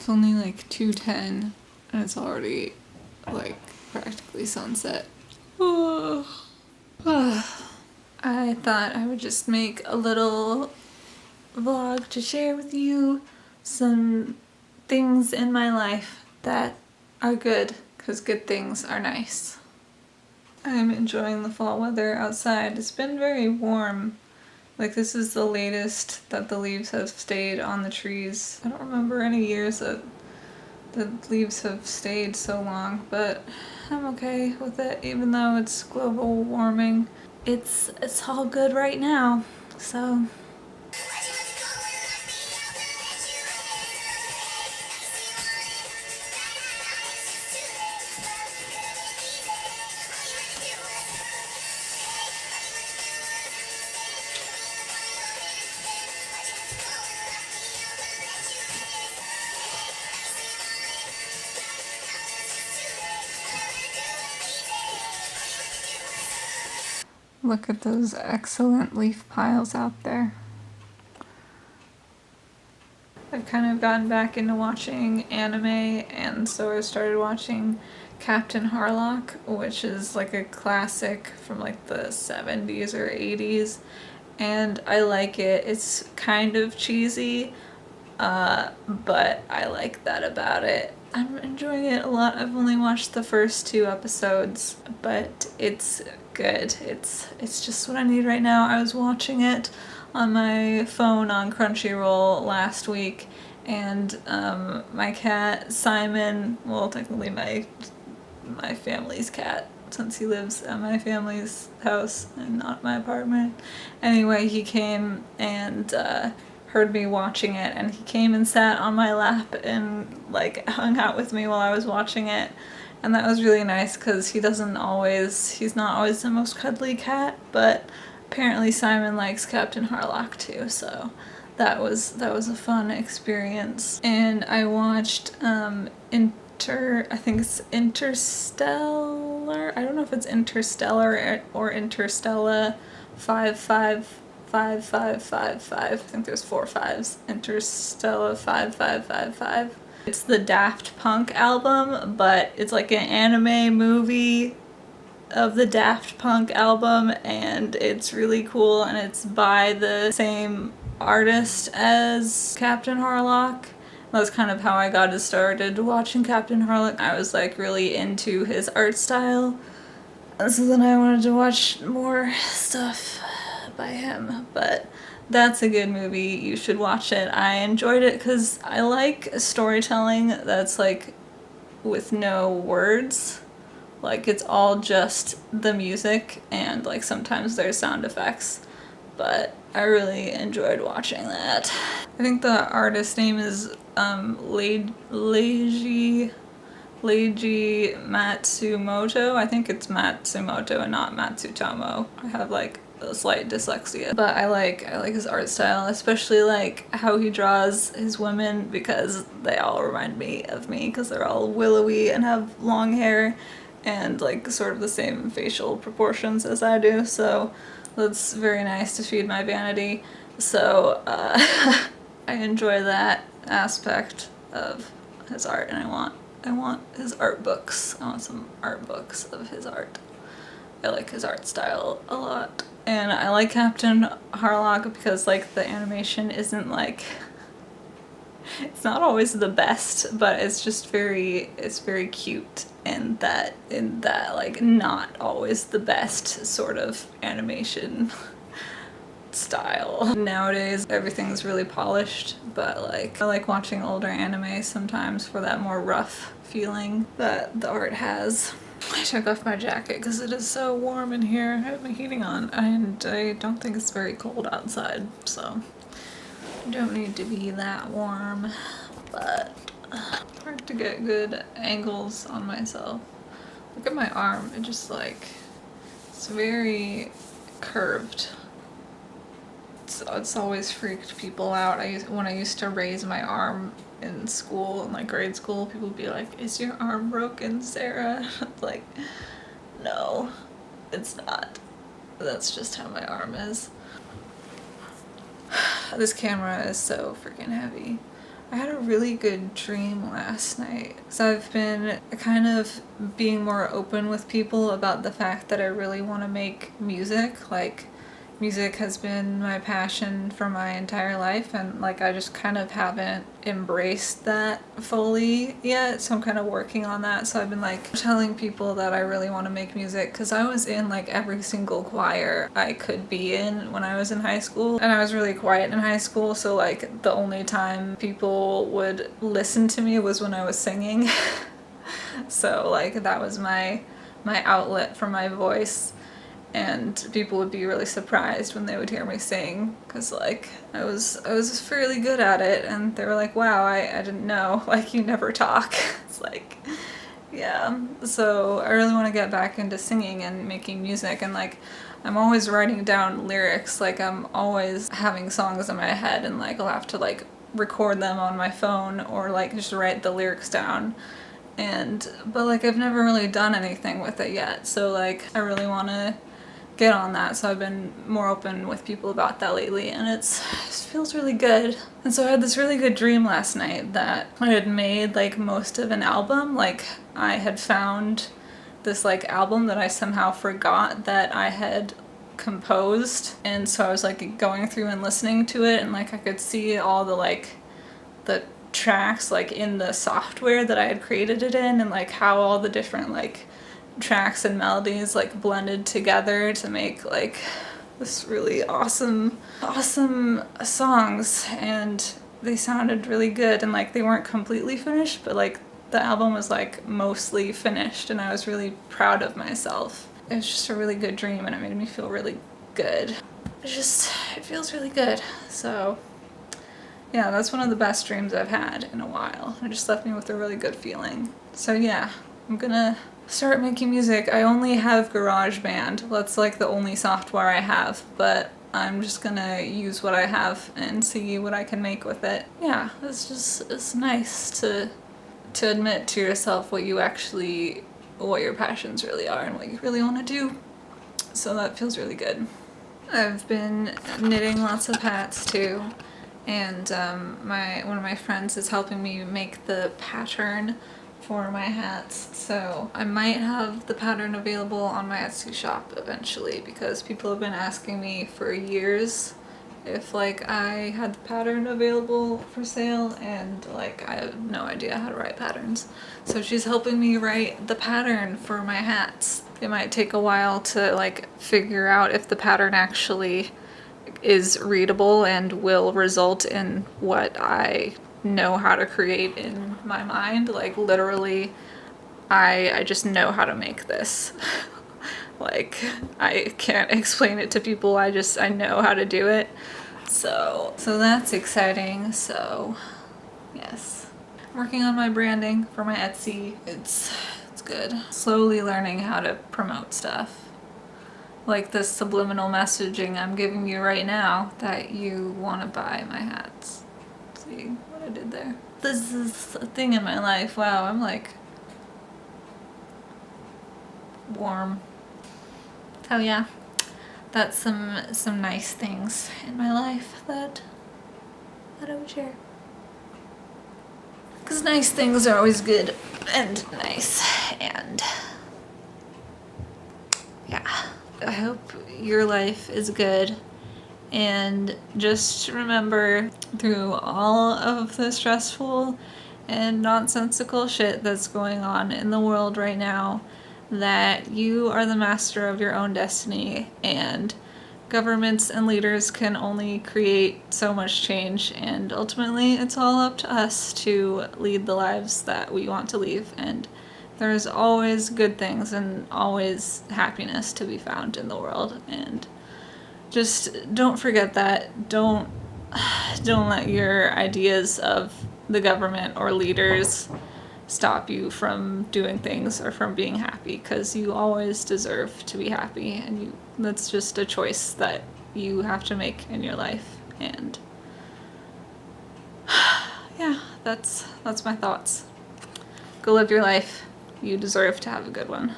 It's only like 2:10 and it's already like practically sunset. I thought I would just make a little vlog to share with you some things in my life that are good, because good things are nice. I'm enjoying the fall weather outside. It's been very warm. Like, this is the latest that the leaves have stayed on the trees. I don't remember any years that the leaves have stayed so long, but I'm okay with it, even though it's global warming. It's all good right now, so. Look at those excellent leaf piles out there. I've kind of gotten back into watching anime, and so I started watching Captain Harlock, which is like a classic from like the 70s or 80s, and I like it. It's kind of cheesy, but I like that about it. I'm enjoying it a lot. I've only watched the first 2 episodes, but it's good. It's just what I need right now. I was watching it on my phone on Crunchyroll last week, and my cat Simon, well, technically my family's cat, since he lives at my family's house and not my apartment. Anyway, he came and heard me watching it, and he came and sat on my lap and like hung out with me while I was watching it, and that was really nice because he's not always the most cuddly cat, but apparently Simon likes Captain Harlock too, so that was a fun experience. And I watched I think it's Interstellar. I don't know if it's Interstellar or Interstella 55555. I think there's 4 5s. Interstella 5555. It's the Daft Punk album, but it's like an anime movie of the Daft Punk album, and it's really cool, and it's by the same artist as Captain Harlock. That's kind of how I got started watching Captain Harlock. I was like really into his art style, and so then I wanted to watch more stuff by him. But that's a good movie. You should watch it. I enjoyed it because I like storytelling that's like with no words. Like, it's all just the music, and like sometimes there's sound effects, but I really enjoyed watching that. I think the artist name is Leiji Matsumoto. I think it's Matsumoto and not Matsutomo. I have like a slight dyslexia, but I like his art style, especially like how he draws his women, because they all remind me of me because they're all willowy and have long hair and like sort of the same facial proportions as I do, so that's very nice to feed my vanity. So I enjoy that aspect of his art, and I want his art books. I want some art books of his art. I like his art style a lot. And I like Captain Harlock because like the animation isn't like, it's not always the best, but it's just very cute in that like not always the best sort of animation style. Nowadays everything's really polished, but like I like watching older anime sometimes for that more rough feeling that the art has. I took off my jacket because it is so warm in here. I have my heating on, and I don't think it's very cold outside, so I don't need to be that warm, but it's hard to get good angles on myself. Look at my arm, it just like, it's very curved. It's always freaked people out. When I used to raise my arm in school, in like grade school, people would be like, "Is your arm broken, Sarah?" Like, no, it's not. That's just how my arm is. This camera is so freaking heavy. I had a really good dream last night. So I've been kind of being more open with people about the fact that I really want to make music. Like, music has been my passion for my entire life, and like I just kind of haven't embraced that fully yet, so I'm kind of working on that. So I've been like telling people that I really want to make music, because I was in like every single choir I could be in when I was in high school, and I was really quiet in high school, so like the only time people would listen to me was when I was singing. So like that was my outlet for my voice. And people would be really surprised when they would hear me sing, because like I was fairly good at it, and they were like, wow, I didn't know, like you never talk. It's like, yeah. So I really want to get back into singing and making music, and like I'm always writing down lyrics, like I'm always having songs in my head, and like I'll have to like record them on my phone or like just write the lyrics down. But like I've never really done anything with it yet, so like I really want to get on that. So I've been more open with people about that lately, and it feels really good. And so I had this really good dream last night that I had made like most of an album. Like I had found this like album that I somehow forgot that I had composed, and so I was like going through and listening to it, and like I could see all the tracks like in the software that I had created it in, and like how all the different like tracks and melodies like blended together to make like this really awesome songs, and they sounded really good, and like they weren't completely finished, but like the album was like mostly finished, and I was really proud of myself. It was just a really good dream, and it made me feel really good. It feels really good. So yeah, that's one of the best dreams I've had in a while. It just left me with a really good feeling. So yeah, I'm gonna start making music. I only have GarageBand. That's like the only software I have, but I'm just gonna use what I have and see what I can make with it. Yeah, it's nice to admit to yourself what your passions really are and what you really want to do. So that feels really good. I've been knitting lots of hats too, and one of my friends is helping me make the pattern for my hats, so I might have the pattern available on my Etsy shop eventually, because people have been asking me for years if like I had the pattern available for sale, and like I have no idea how to write patterns. So she's helping me write the pattern for my hats. It might take a while to like figure out if the pattern actually is readable and will result in what I know how to create in my mind. Like literally I just know how to make this. Like I can't explain it to people, I know how to do it. So that's exciting. So yes, I'm working on my branding for my Etsy. It's good. Slowly learning how to promote stuff, like this subliminal messaging I'm giving you right now that you want to buy my hats. See what I did there? This is a thing in my life. Wow, I'm like warm. Oh yeah, that's some nice things in my life that I would share. Because nice things are always good and nice, and yeah. I hope your life is good, and just remember, through all of the stressful and nonsensical shit that's going on in the world right now, that you are the master of your own destiny, and governments and leaders can only create so much change, and ultimately it's all up to us to lead the lives that we want to lead, and there's always good things and always happiness to be found in the world, and just don't forget that. Don't let your ideas of the government or leaders stop you from doing things or from being happy, because you always deserve to be happy, and that's just a choice that you have to make in your life. And yeah, that's my thoughts. Go live your life. You deserve to have a good one.